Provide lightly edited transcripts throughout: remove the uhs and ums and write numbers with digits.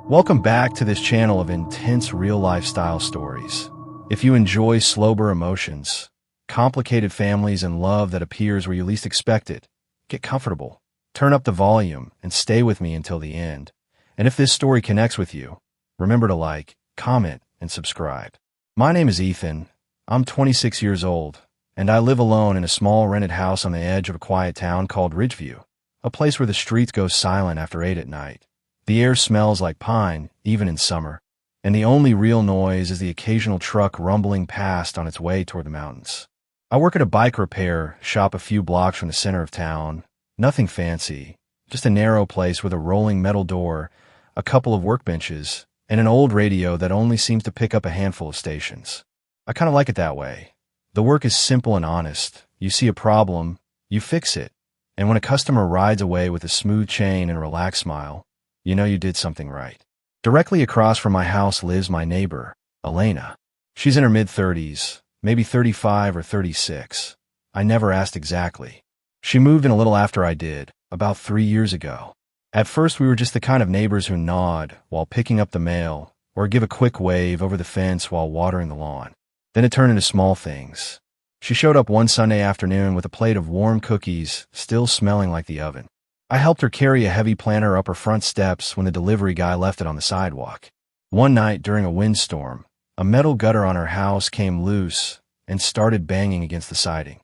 Welcome back to this channel of intense real-life style stories. If you enjoy slower emotions, complicated families, and love that appears where you least expect it, get comfortable, turn up the volume, and stay with me until the end. And if this story connects with you, remember to like, comment, and subscribe. My name is Ethan. I'm 26 years old, and I live alone in a small rented house on the edge of a quiet town called Ridgeview, a place where the streets go silent after 8 at night. The air smells like pine, even in summer, and the only real noise is the occasional truck rumbling past on its way toward the mountains. I work at a bike repair shop a few blocks from the center of town. Nothing fancy, just a narrow place with a rolling metal door, a couple of workbenches, and an old radio that only seems to pick up a handful of stations. I kind of like it that way. The work is simple and honest. You see a problem, you fix it, and when a customer rides away with a smooth chain and a relaxed smile, you know you did something right. Directly across from my house lives my neighbor, Elena. She's in her mid-30s, maybe 35 or 36. I never asked exactly. She moved in a little after I did, about 3 years ago. At first we were just the kind of neighbors who nod while picking up the mail or give a quick wave over the fence while watering the lawn. Then it turned into small things. She showed up one Sunday afternoon with a plate of warm cookies, still smelling like the oven. I helped her carry a heavy planter up her front steps when the delivery guy left it on the sidewalk. One night during a windstorm, a metal gutter on her house came loose and started banging against the siding.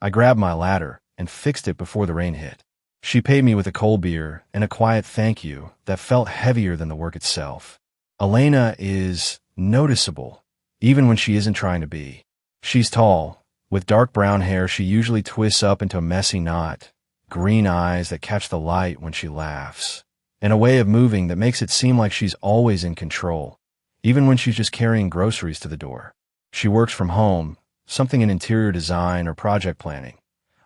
I grabbed my ladder and fixed it before the rain hit. She paid me with a cold beer and a quiet thank you that felt heavier than the work itself. Elena is noticeable, even when she isn't trying to be. She's tall, with dark brown hair she usually twists up into a messy knot, green eyes that catch the light when she laughs, and a way of moving that makes it seem like she's always in control, even when she's just carrying groceries to the door. She works from home, something in interior design or project planning.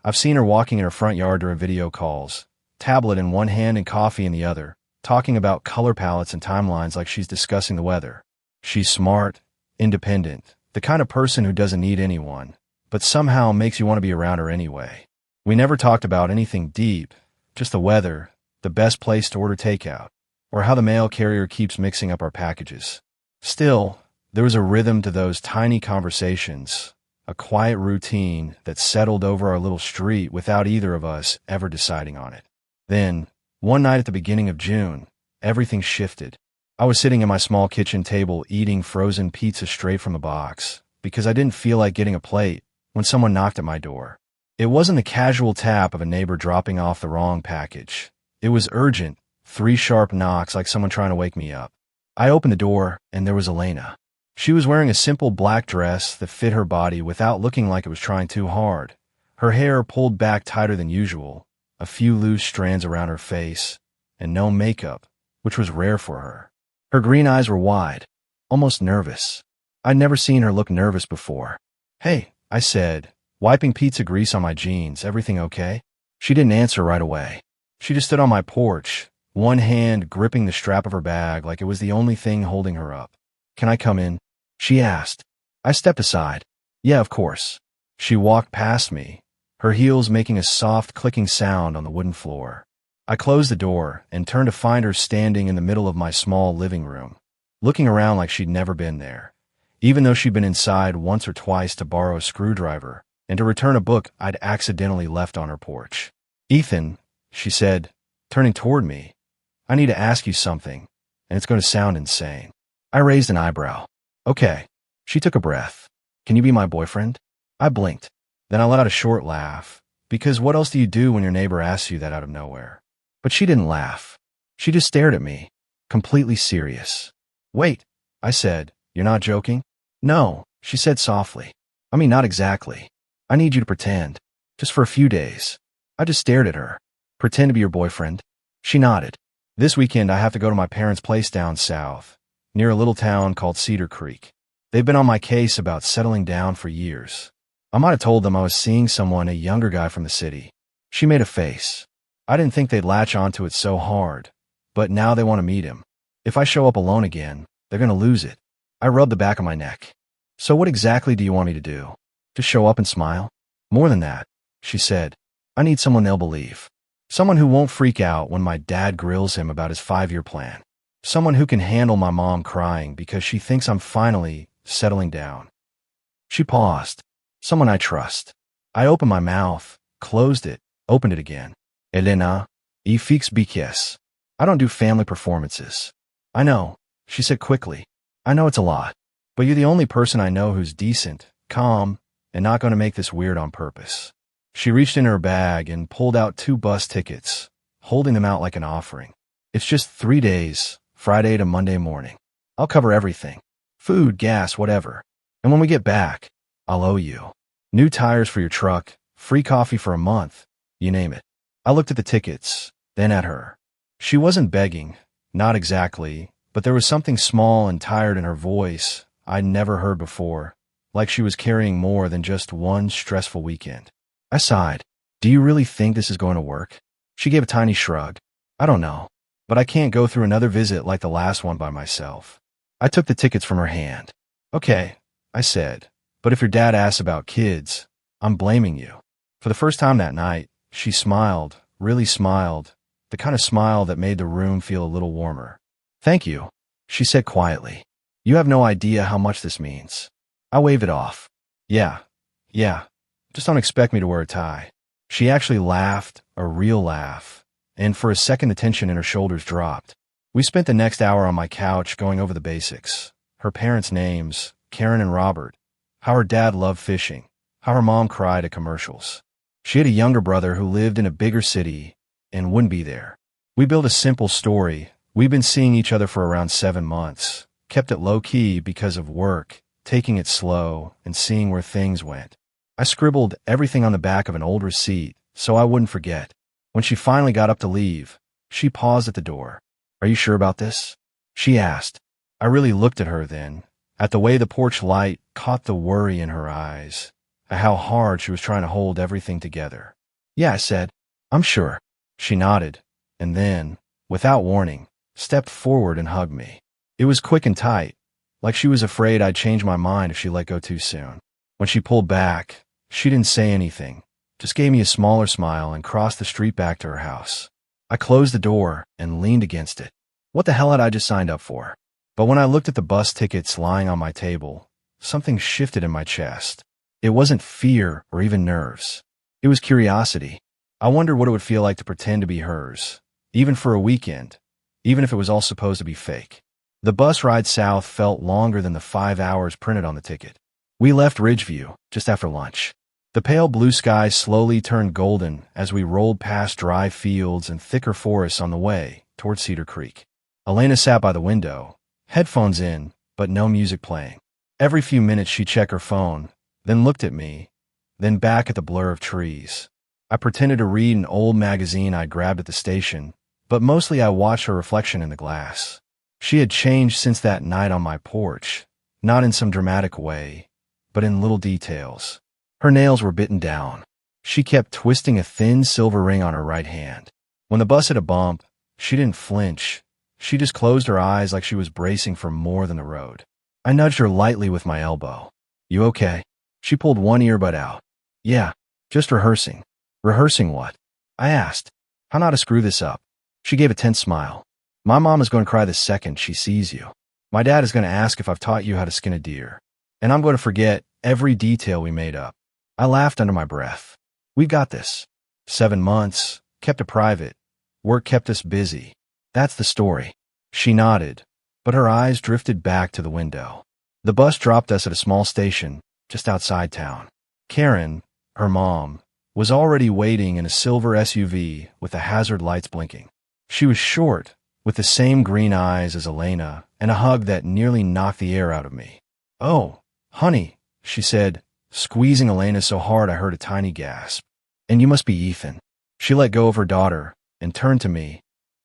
I've seen her walking in her front yard during video calls, tablet in one hand and coffee in the other, talking about color palettes and timelines like she's discussing the weather. She's smart, independent, the kind of person who doesn't need anyone, but somehow makes you want to be around her anyway. We never talked about anything deep, just the weather, the best place to order takeout, or how the mail carrier keeps mixing up our packages. Still, there was a rhythm to those tiny conversations, a quiet routine that settled over our little street without either of us ever deciding on it. Then, one night at the beginning of June, everything shifted. I was sitting at my small kitchen table eating frozen pizza straight from the box because I didn't feel like getting a plate when someone knocked at my door. It wasn't the casual tap of a neighbor dropping off the wrong package. It was urgent, 3 sharp knocks like someone trying to wake me up. I opened the door, and there was Elena. She was wearing a simple black dress that fit her body without looking like it was trying too hard. Her hair pulled back tighter than usual, a few loose strands around her face, and no makeup, which was rare for her. Her green eyes were wide, almost nervous. I'd never seen her look nervous before. "Hey," I said, wiping pizza grease on my jeans. "Everything okay?" She didn't answer right away. She just stood on my porch, one hand gripping the strap of her bag like it was the only thing holding her up. "Can I come in?" she asked. I stepped aside. "Yeah, of course." She walked past me, her heels making a soft clicking sound on the wooden floor. I closed the door and turned to find her standing in the middle of my small living room, looking around like she'd never been there, even though she'd been inside once or twice to borrow a screwdriver and to return a book I'd accidentally left on her porch. "Ethan," she said, turning toward me, "I need to ask you something, and it's going to sound insane." I raised an eyebrow. "Okay." She took a breath. "Can you be my boyfriend?" I blinked. Then I let out a short laugh, because what else do you do when your neighbor asks you that out of nowhere? But she didn't laugh. She just stared at me, completely serious. "Wait," I said, "you're not joking?" "No," she said softly. "I mean, not exactly. I need you to pretend, just for a few days." I just stared at her. "Pretend to be your boyfriend?" She nodded. "This weekend I have to go to my parents' place down south, near a little town called Cedar Creek. They've been on my case about settling down for years. I might have told them I was seeing someone, a younger guy from the city." She made a face. I didn't think they'd latch onto it so hard, but now they want to meet him. If I show up alone again, they're going to lose it. I rubbed the back of my neck. "So what exactly do you want me to do? Just show up and smile?" "More than that," she said. "I need someone they'll believe. Someone who won't freak out when my dad grills him about his 5-year plan." Someone who can handle my mom crying because she thinks I'm finally settling down. She paused. Someone I trust. I opened my mouth, closed it, opened it again. Elena, y fix biques. I don't do family performances. I know, she said quickly. I know it's a lot, but you're the only person I know who's decent, calm, and not going to make this weird on purpose. She reached in her bag and pulled out 2 bus tickets, holding them out like an offering. It's just 3 days, Friday to Monday morning. I'll cover everything. Food, gas, whatever. And when we get back, I'll owe you. New tires for your truck, free coffee for a month, you name it. I looked at the tickets, then at her. She wasn't begging, not exactly, but there was something small and tired in her voice I'd never heard before, like she was carrying more than just one stressful weekend. I sighed. Do you really think this is going to work? She gave a tiny shrug. I don't know, but I can't go through another visit like the last one by myself. I took the tickets from her hand. Okay, I said, but if your dad asks about kids, I'm blaming you. For the first time that night, she smiled, really smiled, the kind of smile that made the room feel a little warmer. Thank you, she said quietly. You have no idea how much this means. I waved it off. Yeah, just don't expect me to wear a tie. She actually laughed, a real laugh, and for a second the tension in her shoulders dropped. We spent the next hour on my couch going over the basics. Her parents' names, Karen and Robert, how her dad loved fishing, how her mom cried at commercials. She had a younger brother who lived in a bigger city and wouldn't be there. We built a simple story. We'd been seeing each other for around 7 months, kept it low-key because of work, taking it slow, and seeing where things went. I scribbled everything on the back of an old receipt so I wouldn't forget. When she finally got up to leave, she paused at the door. Are you sure about this? She asked. I really looked at her then, at the way the porch light caught the worry in her eyes, at how hard she was trying to hold everything together. Yeah, I said. I'm sure. She nodded, and then, without warning, stepped forward and hugged me. It was quick and tight, like she was afraid I'd change my mind if she let go too soon. When she pulled back, she didn't say anything, just gave me a smaller smile and crossed the street back to her house. I closed the door and leaned against it. What the hell had I just signed up for? But when I looked at the bus tickets lying on my table, something shifted in my chest. It wasn't fear or even nerves. It was curiosity. I wondered what it would feel like to pretend to be hers, even for a weekend, even if it was all supposed to be fake. The bus ride south felt longer than the 5 hours printed on the ticket. We left Ridgeview just after lunch. The pale blue sky slowly turned golden as we rolled past dry fields and thicker forests on the way toward Cedar Creek. Elena sat by the window, headphones in, but no music playing. Every few minutes she'd check her phone, then looked at me, then back at the blur of trees. I pretended to read an old magazine I grabbed at the station, but mostly I watched her reflection in the glass. She had changed since that night on my porch, not in some dramatic way, but in little details. Her nails were bitten down. She kept twisting a thin silver ring on her right hand. When the bus hit a bump, she didn't flinch. She just closed her eyes like she was bracing for more than the road. I nudged her lightly with my elbow. You okay? She pulled one earbud out. Yeah, just rehearsing. Rehearsing what? I asked. How not to screw this up? She gave a tense smile. My mom is going to cry the second she sees you. My dad is going to ask if I've taught you how to skin a deer. And I'm going to forget every detail we made up. I laughed under my breath. We've got this. 7 months, kept it private. Work kept us busy. That's the story. She nodded, but her eyes drifted back to the window. The bus dropped us at a small station just outside town. Karen, her mom, was already waiting in a silver SUV with the hazard lights blinking. She was short, with the same green eyes as Elena, and a hug that nearly knocked the air out of me. Oh, honey, she said, squeezing Elena so hard I heard a tiny gasp. And you must be Ethan. She let go of her daughter and turned to me,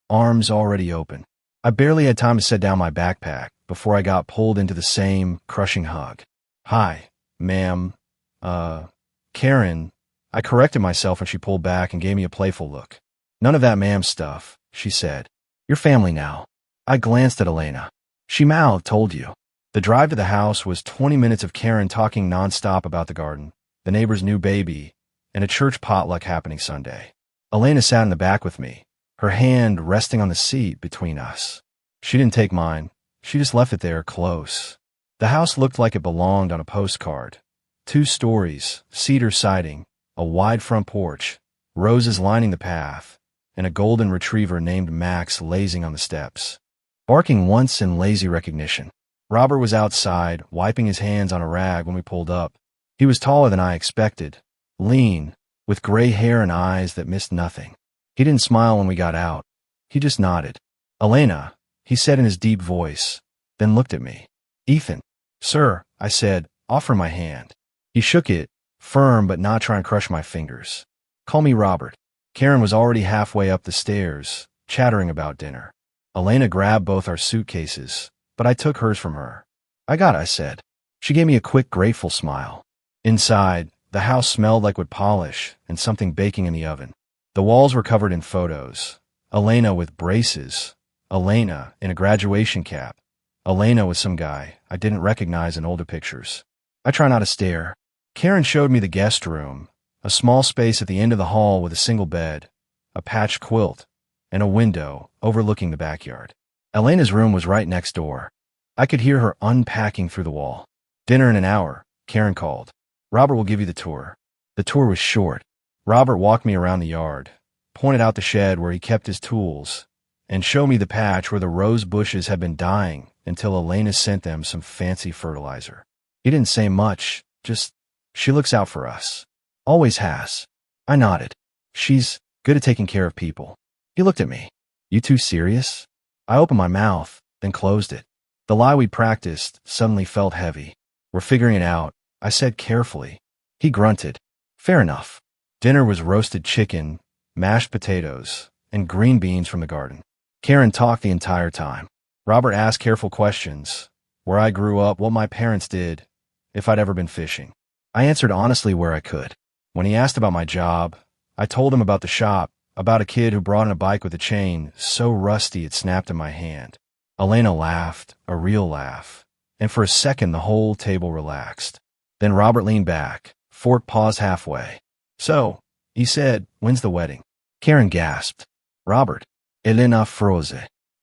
arms already open. I barely had time to set down my backpack before I got pulled into the same crushing hug. Hi, ma'am. Karen. I corrected myself when she pulled back and gave me a playful look. None of that ma'am stuff, she said. You're family now. I glanced at Elena. She mouthed, told you. The drive to the house was 20 minutes of Karen talking nonstop about the garden, the neighbor's new baby, and a church potluck happening Sunday. Elena sat in the back with me, her hand resting on the seat between us. She didn't take mine. She just left it there, close. The house looked like it belonged on a postcard. 2 stories, cedar siding, a wide front porch, roses lining the path, and a golden retriever named Max lazing on the steps, barking once in lazy recognition. Robert was outside, wiping his hands on a rag when we pulled up. He was taller than I expected, lean, with gray hair and eyes that missed nothing. He didn't smile when we got out. He just nodded. "Elena," he said in his deep voice, then looked at me. "Ethan." "Sir," I said, offering my hand. He shook it, firm but not trying to crush my fingers. "Call me Robert." Karen was already halfway up the stairs, chattering about dinner. Elena grabbed both our suitcases, but I took hers from her. "I got it," I said. She gave me a quick, grateful smile. Inside, the house smelled like wood polish and something baking in the oven. The walls were covered in photos. Elena with braces. Elena in a graduation cap. Elena with some guy I didn't recognize in older pictures. I try not to stare. Karen showed me the guest room, a small space at the end of the hall with a single bed, a patched quilt, and a window overlooking the backyard. Elena's room was right next door. I could hear her unpacking through the wall. "Dinner in an hour," Karen called. "Robert will give you the tour." The tour was short. Robert walked me around the yard, pointed out the shed where he kept his tools, and showed me the patch where the rose bushes had been dying until Elena sent them some fancy fertilizer. He didn't say much, just, "She looks out for us. Always has." I nodded. "She's good at taking care of people." He looked at me. "You too serious?" I opened my mouth, then closed it. The lie we'd practiced suddenly felt heavy. "We're figuring it out," I said carefully. He grunted. "Fair enough." Dinner was roasted chicken, mashed potatoes, and green beans from the garden. Karen talked the entire time. Robert asked careful questions. Where I grew up, what my parents did, if I'd ever been fishing. I answered honestly where I could. When he asked about my job, I told him about the shop, about a kid who brought in a bike with a chain so rusty it snapped in my hand. Elena laughed, a real laugh, and for a second the whole table relaxed. Then Robert leaned back, fork paused halfway. "So," he said, "when's the wedding?" Karen gasped. "Robert, Elena froze."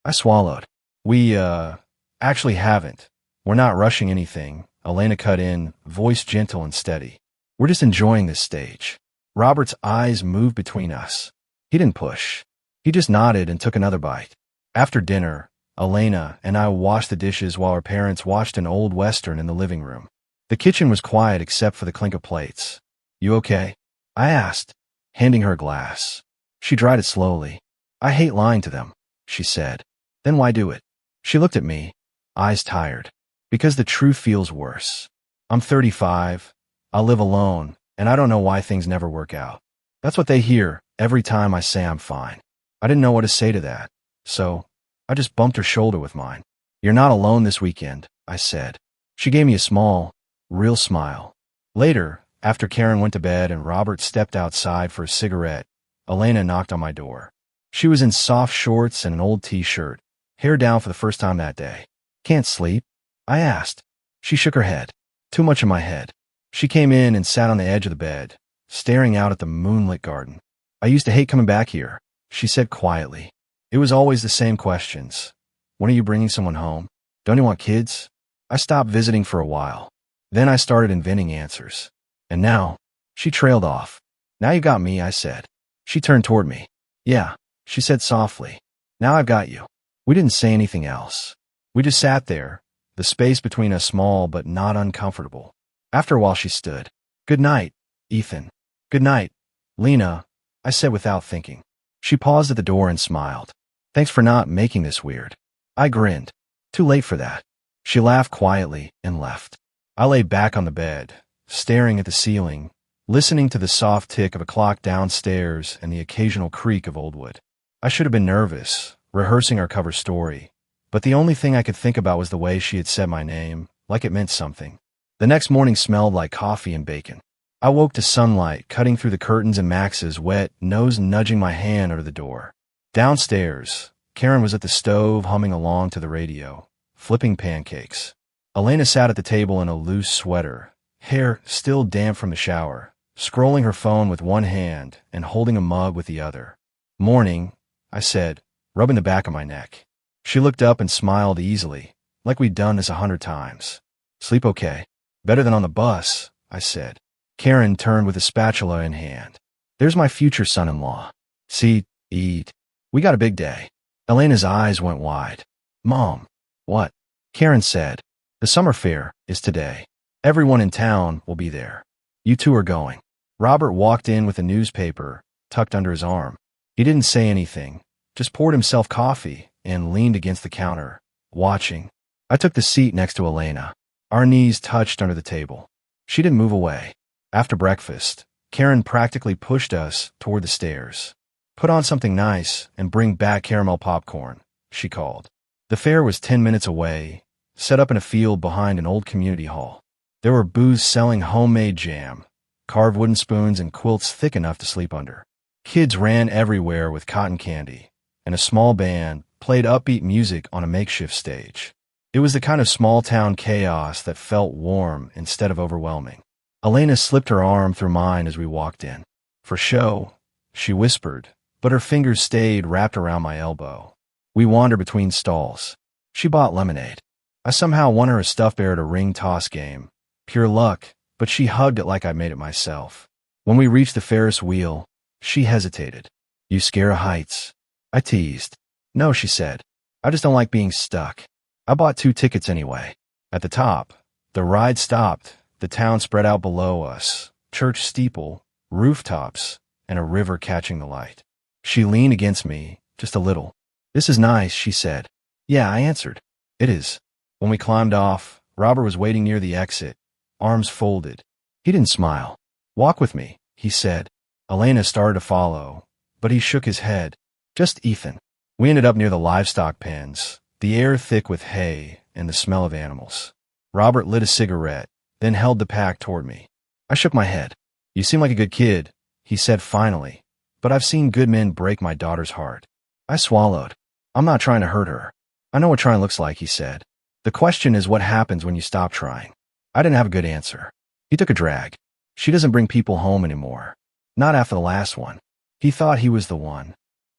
I swallowed. We actually haven't. We're not rushing anything," Elena cut in, voice gentle and steady. "We're just enjoying this stage." Robert's eyes moved between us. He didn't push. He just nodded and took another bite. After dinner, Elena and I washed the dishes while our parents watched an old Western in the living room. The kitchen was quiet except for the clink of plates. "You okay?" I asked, handing her a glass. She dried it slowly. "I hate lying to them," she said. "Then why do it?" She looked at me, eyes tired. "Because the truth feels worse. I'm 35, I live alone, and I don't know why things never work out. That's what they hear every time I say I'm fine." I didn't know what to say to that, so I just bumped her shoulder with mine. "You're not alone this weekend," I said. She gave me a small, real smile. Later, after Karen went to bed and Robert stepped outside for a cigarette, Elena knocked on my door. She was in soft shorts and an old t-shirt, hair down for the first time that day. "Can't sleep?" I asked. She shook her head. "Too much in my head." She came in and sat on the edge of the bed, staring out at the moonlit garden. "I used to hate coming back here," she said quietly. "It was always the same questions. When are you bringing someone home? Don't you want kids?" I stopped visiting for a while. Then I started inventing answers. "And now," she trailed off. "Now you got me," I said. She turned toward me. "Yeah," she said softly. "Now I've got you." We didn't say anything else. We just sat there, the space between us small but not uncomfortable. After a while she stood. "Good night, Ethan." "Good night, Lena," I said without thinking. She paused at the door and smiled. "Thanks for not making this weird." I grinned. "Too late for that." She laughed quietly and left. I lay back on the bed, staring at the ceiling, listening to the soft tick of a clock downstairs and the occasional creak of old wood. I should have been nervous, rehearsing our cover story, but the only thing I could think about was the way she had said my name, like it meant something. The next morning smelled like coffee and bacon. I woke to sunlight cutting through the curtains and Max's wet nose nudging my hand under the door. Downstairs, Karen was at the stove humming along to the radio, flipping pancakes. Elena sat at the table in a loose sweater, hair still damp from the shower, scrolling her phone with one hand and holding a mug with the other. "Morning," I said, rubbing the back of my neck. She looked up and smiled easily, like we'd done this 100 times. Sleep okay? Better than on the bus, I said. Karen turned with a spatula in hand. There's my future son-in-law. See, eat. We got a big day. Elena's eyes went wide. Mom. What? Karen said. The summer fair is today. Everyone in town will be there. You two are going. Robert walked in with a newspaper tucked under his arm. He didn't say anything, just poured himself coffee and leaned against the counter, watching. I took the seat next to Elena. Our knees touched under the table. She didn't move away. After breakfast, Karen practically pushed us toward the stairs. Put on something nice and bring back caramel popcorn, she called. The fair was 10 minutes away, set up in a field behind an old community hall. There were booths selling homemade jam, carved wooden spoons, and quilts thick enough to sleep under. Kids ran everywhere with cotton candy, and a small band played upbeat music on a makeshift stage. It was the kind of small-town chaos that felt warm instead of overwhelming. Elena slipped her arm through mine as we walked in. For show, she whispered, but her fingers stayed wrapped around my elbow. We wandered between stalls. She bought lemonade. I somehow won her a stuffed bear at a ring toss game. Pure luck, but she hugged it like I made it myself. When we reached the Ferris wheel, she hesitated. You scare of heights. I teased. No, she said. I just don't like being stuck. I bought 2 tickets anyway. At the top, the ride stopped. The town spread out below us, church steeple, rooftops, and a river catching the light. She leaned against me, just a little. This is nice, she said. Yeah, I answered. It is. When we climbed off, Robert was waiting near the exit, arms folded. He didn't smile. Walk with me, he said. Elena started to follow, but he shook his head. Just Ethan. We ended up near the livestock pens, the air thick with hay and the smell of animals. Robert lit a cigarette, then held the pack toward me. I shook my head. You seem like a good kid, he said finally, but I've seen good men break my daughter's heart. I swallowed. I'm not trying to hurt her. I know what trying looks like, he said. The question is what happens when you stop trying. I didn't have a good answer. He took a drag. She doesn't bring people home anymore. Not after the last one. He thought he was the one.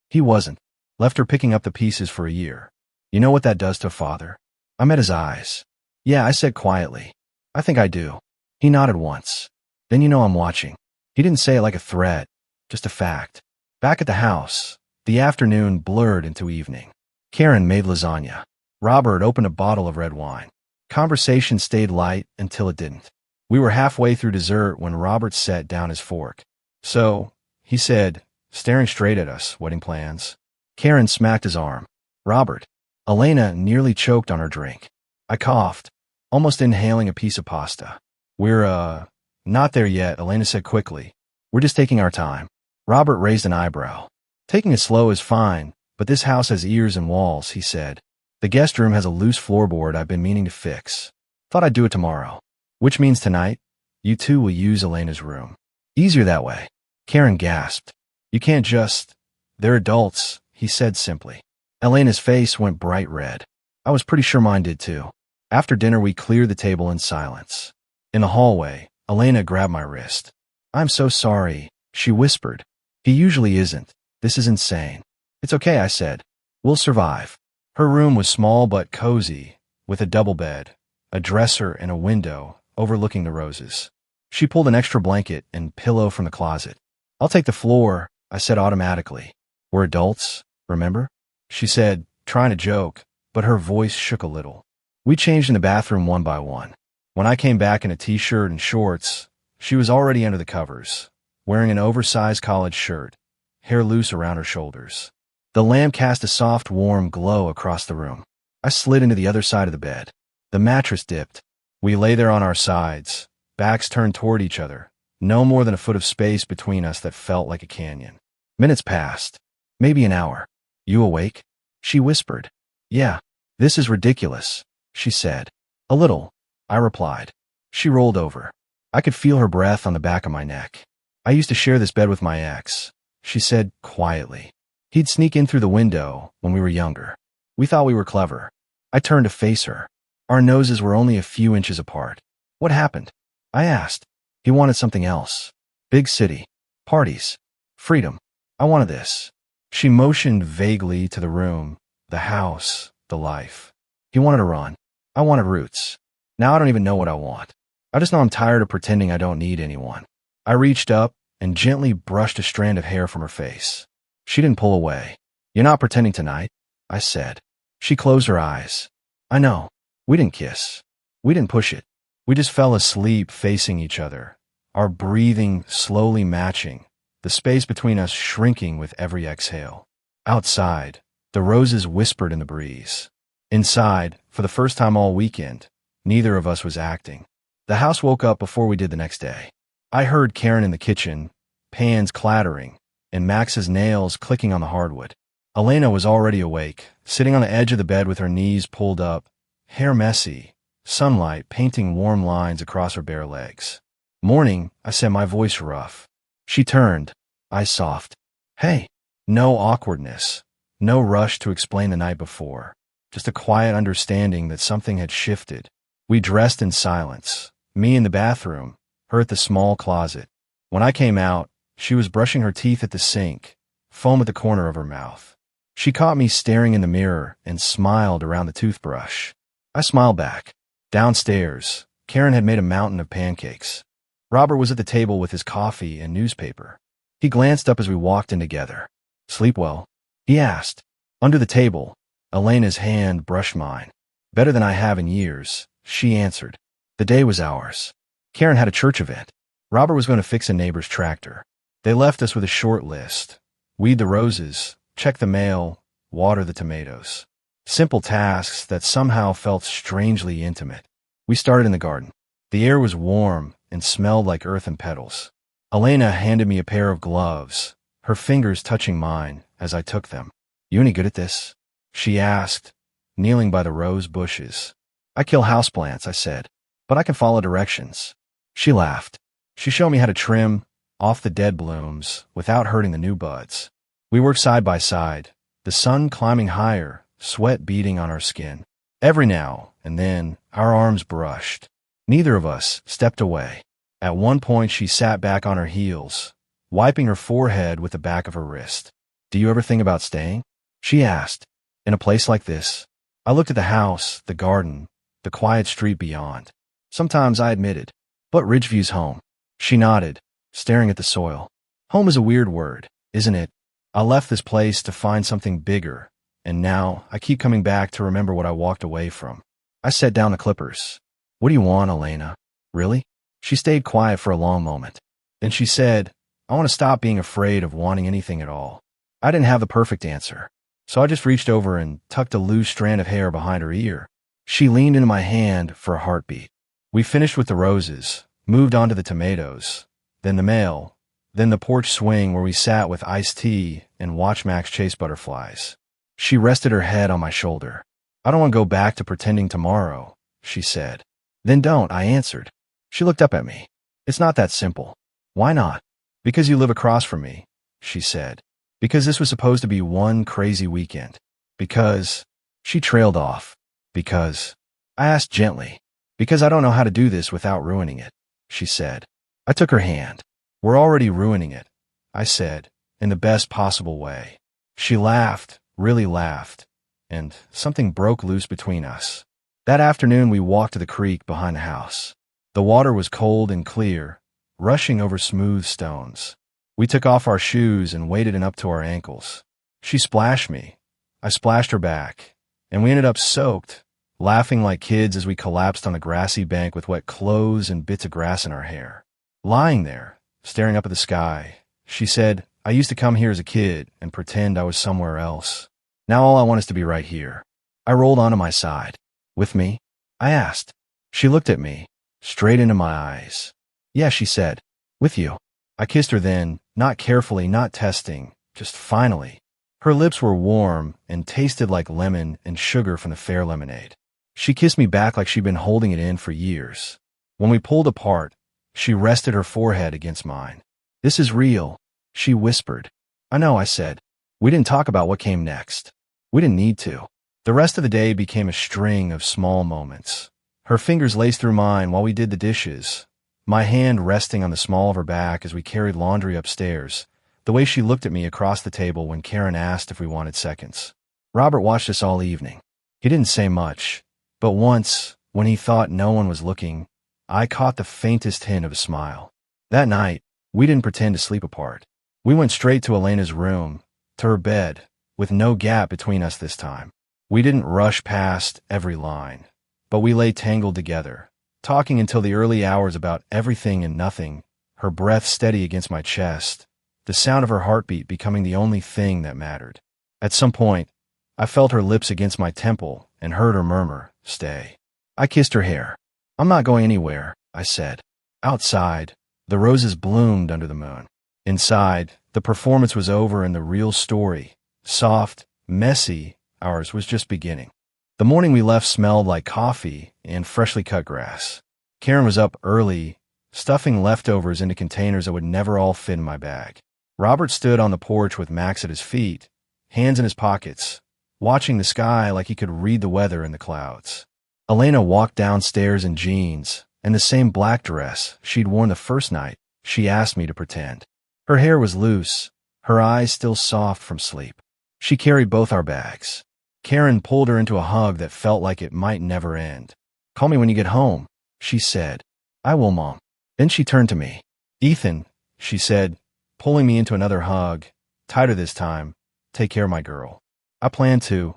He wasn't. Left her picking up the pieces for a year. You know what that does to a father? I met his eyes. Yeah, I said quietly. I think I do. He nodded once. Then you know I'm watching. He didn't say it like a threat, just a fact. Back at the house, the afternoon blurred into evening. Karen made lasagna. Robert opened a bottle of red wine. Conversation stayed light until it didn't. We were halfway through dessert when Robert set down his fork. So, he said, staring straight at us, wedding plans. Karen smacked his arm. Robert. Elena nearly choked on her drink. I coughed, almost inhaling a piece of pasta. We're, not there yet, Elena said quickly. We're just taking our time. Robert raised an eyebrow. Taking it slow is fine, but this house has ears and walls, he said. The guest room has a loose floorboard I've been meaning to fix. Thought I'd do it tomorrow. Which means tonight, you two will use Elena's room. Easier that way. Karen gasped. You can't just... They're adults, he said simply. Elena's face went bright red. I was pretty sure mine did too. After dinner, we cleared the table in silence. In the hallway, Elena grabbed my wrist. I'm so sorry, she whispered. He usually isn't. This is insane. It's okay, I said. We'll survive. Her room was small but cozy, with a double bed, a dresser, and a window overlooking the roses. She pulled an extra blanket and pillow from the closet. I'll take the floor, I said automatically. We're adults, remember? She said, trying to joke, but her voice shook a little. We changed in the bathroom one by one. When I came back in a t-shirt and shorts, she was already under the covers, wearing an oversized college shirt, hair loose around her shoulders. The lamp cast a soft, warm glow across the room. I slid into the other side of the bed. The mattress dipped. We lay there on our sides, backs turned toward each other, no more than a foot of space between us that felt like a canyon. Minutes passed. Maybe an hour. You awake? She whispered. Yeah. This is ridiculous, she said. A little, I replied. She rolled over. I could feel her breath on the back of my neck. I used to share this bed with my ex, she said quietly. He'd sneak in through the window when we were younger. We thought we were clever. I turned to face her. Our noses were only a few inches apart. What happened? I asked. He wanted something else. Big city. Parties. Freedom. I wanted this. She motioned vaguely to the room, the house, the life. He wanted to run. I wanted roots. Now I don't even know what I want. I just know I'm tired of pretending I don't need anyone. I reached up and gently brushed a strand of hair from her face. She didn't pull away. You're not pretending tonight, I said. She closed her eyes. I know. We didn't kiss. We didn't push it. We just fell asleep facing each other, our breathing slowly matching, the space between us shrinking with every exhale. Outside, the roses whispered in the breeze. Inside, for the first time all weekend, neither of us was acting. The house woke up before we did the next day. I heard Karen in the kitchen, pans clattering, and Max's nails clicking on the hardwood. Elena was already awake, sitting on the edge of the bed with her knees pulled up, hair messy, sunlight painting warm lines across her bare legs. Morning, I said, my voice rough. She turned, eyes soft. Hey. No awkwardness, no rush to explain the night before, just a quiet understanding that something had shifted. We dressed in silence, me in the bathroom, her at the small closet. When I came out, she was brushing her teeth at the sink, foam at the corner of her mouth. She caught me staring in the mirror and smiled around the toothbrush. I smiled back. Downstairs, Karen had made a mountain of pancakes. Robert was at the table with his coffee and newspaper. He glanced up as we walked in together. Sleep well? He asked. Under the table, Elena's hand brushed mine. Better than I have in years, she answered. The day was ours. Karen had a church event. Robert was going to fix a neighbor's tractor. They left us with a short list. Weed the roses, check the mail, water the tomatoes. Simple tasks that somehow felt strangely intimate. We started in the garden. The air was warm and smelled like earth and petals. Elena handed me a pair of gloves, her fingers touching mine as I took them. You any good at this? She asked, kneeling by the rose bushes. I kill houseplants, I said, but I can follow directions. She laughed. She showed me how to trim off the dead blooms without hurting the new buds. We worked side by side, the sun climbing higher, sweat beading on our skin. Every now and then, our arms brushed. Neither of us stepped away. At one point, she sat back on her heels, wiping her forehead with the back of her wrist. Do you ever think about staying? She asked. In a place like this? I looked at the house, the garden, the quiet street beyond. Sometimes, I admitted. But Ridgeview's home. She nodded, staring at the soil. Home is a weird word, isn't it? I left this place to find something bigger, and now I keep coming back to remember what I walked away from. I set down the clippers. What do you want, Elena? Really? She stayed quiet for a long moment. Then she said, I want to stop being afraid of wanting anything at all. I didn't have the perfect answer, so I just reached over and tucked a loose strand of hair behind her ear. She leaned into my hand for a heartbeat. We finished with the roses, moved on to the tomatoes, then the mail, then the porch swing where we sat with iced tea and watched Max chase butterflies. She rested her head on my shoulder. I don't want to go back to pretending tomorrow, she said. Then don't, I answered. She looked up at me. It's not that simple. Why not? Because you live across from me, she said. Because this was supposed to be one crazy weekend. Because... She trailed off. Because... I asked gently. Because I don't know how to do this without ruining it, she said. I took her hand. We're already ruining it, I said, in the best possible way. She laughed, really laughed, and something broke loose between us. That afternoon we walked to the creek behind the house. The water was cold and clear, rushing over smooth stones. We took off our shoes and waded in up to our ankles. She splashed me. I splashed her back, and we ended up soaked, laughing like kids as we collapsed on the grassy bank with wet clothes and bits of grass in our hair. Lying there, staring up at the sky, she said, I used to come here as a kid and pretend I was somewhere else. Now all I want is to be right here. I rolled onto my side. With me? I asked. She looked at me, straight into my eyes. Yeah, she said. With you. I kissed her then, not carefully, not testing, just finally. Her lips were warm and tasted like lemon and sugar from the fair lemonade. She kissed me back like she'd been holding it in for years. When we pulled apart, she rested her forehead against mine. This is real, she whispered. I know, I said. We didn't talk about what came next. We didn't need to. The rest of the day became a string of small moments. Her fingers laced through mine while we did the dishes, my hand resting on the small of her back as we carried laundry upstairs, the way she looked at me across the table when Karen asked if we wanted seconds. Robert watched us all evening. He didn't say much, but once, when he thought no one was looking, I caught the faintest hint of a smile. That night, we didn't pretend to sleep apart. We went straight to Elena's room, to her bed, with no gap between us this time. We didn't rush past every line, but we lay tangled together, talking until the early hours about everything and nothing, her breath steady against my chest, the sound of her heartbeat becoming the only thing that mattered. At some point, I felt her lips against my temple and heard her murmur, "Stay." I kissed her hair. "I'm not going anywhere," I said. Outside, the roses bloomed under the moon. Inside, the performance was over and the real story, soft, messy, ours was just beginning. The morning we left smelled like coffee and freshly cut grass. Karen was up early, stuffing leftovers into containers that would never all fit in my bag. Robert stood on the porch with Max at his feet, hands in his pockets, watching the sky like he could read the weather in the clouds. Elena walked downstairs in jeans and the same black dress she'd worn the first night she asked me to pretend. Her hair was loose, her eyes still soft from sleep. She carried both our bags. Karen pulled her into a hug that felt like it might never end. "Call me when you get home," she said. "I will, Mom." Then she turned to me. "Ethan," she said, pulling me into another hug, tighter this time, "take care of my girl." "I plan to,"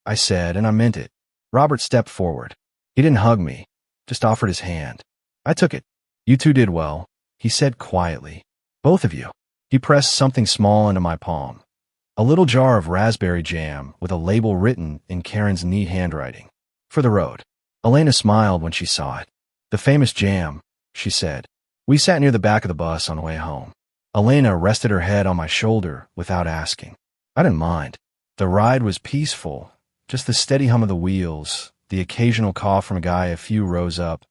I said, and I meant it. Robert stepped forward. He didn't hug me, just offered his hand. I took it. "You two did well," he said quietly. "Both of you." He pressed something small into my palm. A little jar of raspberry jam with a label written in Karen's neat handwriting. "For the road." Elena smiled when she saw it. "The famous jam," she said. We sat near the back of the bus on the way home. Elena rested her head on my shoulder without asking. I didn't mind. The ride was peaceful, just the steady hum of the wheels, the occasional cough from a guy a few rows up,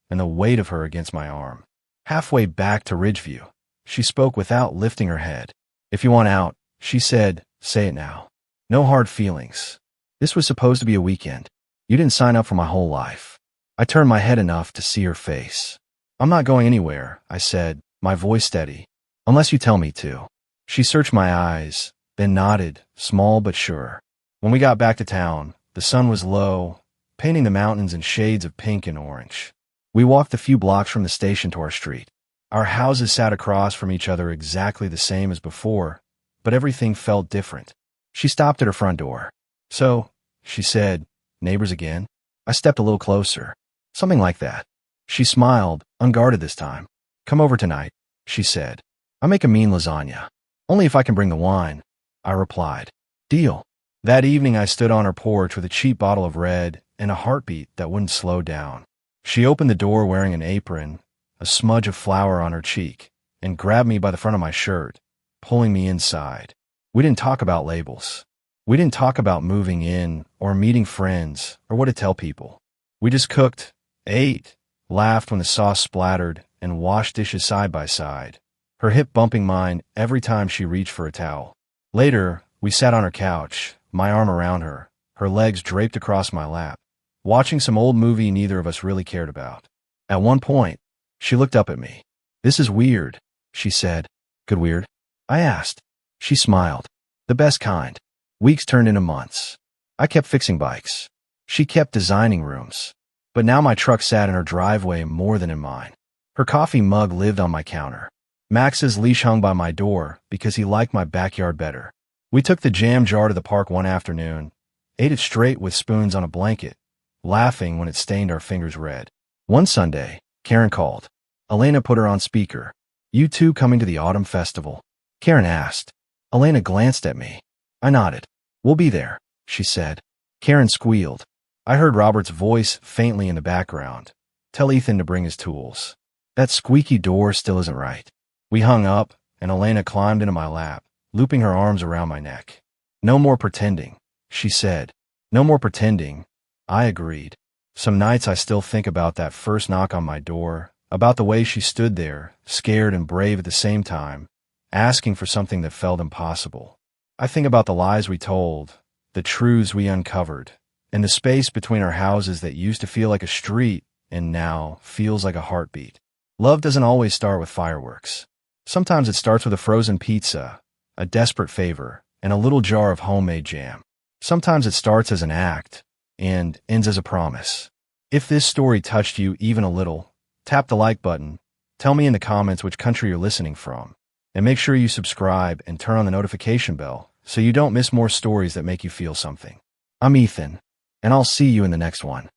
and the weight of her against my arm. Halfway back to Ridgeview, she spoke without lifting her head. "If you want out," she said, "say it now. No hard feelings. This was supposed to be a weekend. You didn't sign up for my whole life." I turned my head enough to see her face. "I'm not going anywhere," I said, my voice steady, "unless you tell me to." She searched my eyes, then nodded, small but sure. When we got back to town, the sun was low, painting the mountains in shades of pink and orange. We walked a few blocks from the station to our street. Our houses sat across from each other exactly the same as before, but everything felt different. She stopped at her front door. "So," she said, "neighbors again?" I stepped a little closer. "Something like that." She smiled, unguarded this time. "Come over tonight," she said. "I make a mean lasagna. Only if I can bring the wine," I replied. "Deal." That evening I stood on her porch with a cheap bottle of red and a heartbeat that wouldn't slow down. She opened the door wearing an apron, a smudge of flour on her cheek, and grabbed me by the front of my shirt, pulling me inside. We didn't talk about labels. We didn't talk about moving in or meeting friends or what to tell people. We just cooked, ate, laughed when the sauce splattered, and washed dishes side by side, her hip bumping mine every time she reached for a towel. Later, we sat on her couch, my arm around her, her legs draped across my lap, watching some old movie neither of us really cared about. At one point, she looked up at me. "This is weird," she said. "Good weird?" I asked. She smiled. "The best kind." Weeks turned into months. I kept fixing bikes. She kept designing rooms. But now my truck sat in her driveway more than in mine. Her coffee mug lived on my counter. Max's leash hung by my door because he liked my backyard better. We took the jam jar to the park one afternoon, ate it straight with spoons on a blanket, laughing when it stained our fingers red. One Sunday, Karen called. Elena put her on speaker. "You two coming to the autumn festival?" Karen asked. Elena glanced at me. I nodded. "We'll be there," she said. Karen squealed. I heard Robert's voice faintly in the background. "Tell Ethan to bring his tools. That squeaky door still isn't right." We hung up, and Elena climbed into my lap, looping her arms around my neck. "No more pretending," she said. "No more pretending," I agreed. Some nights I still think about that first knock on my door, about the way she stood there, scared and brave at the same time, asking for something that felt impossible. I think about the lies we told, the truths we uncovered, and the space between our houses that used to feel like a street and now feels like a heartbeat. Love doesn't always start with fireworks. Sometimes it starts with a frozen pizza, a desperate favor, and a little jar of homemade jam. Sometimes it starts as an act, and ends as a promise. If this story touched you even a little, tap the like button, tell me in the comments which country you're listening from, and make sure you subscribe and turn on the notification bell so you don't miss more stories that make you feel something. I'm Ethan, and I'll see you in the next one.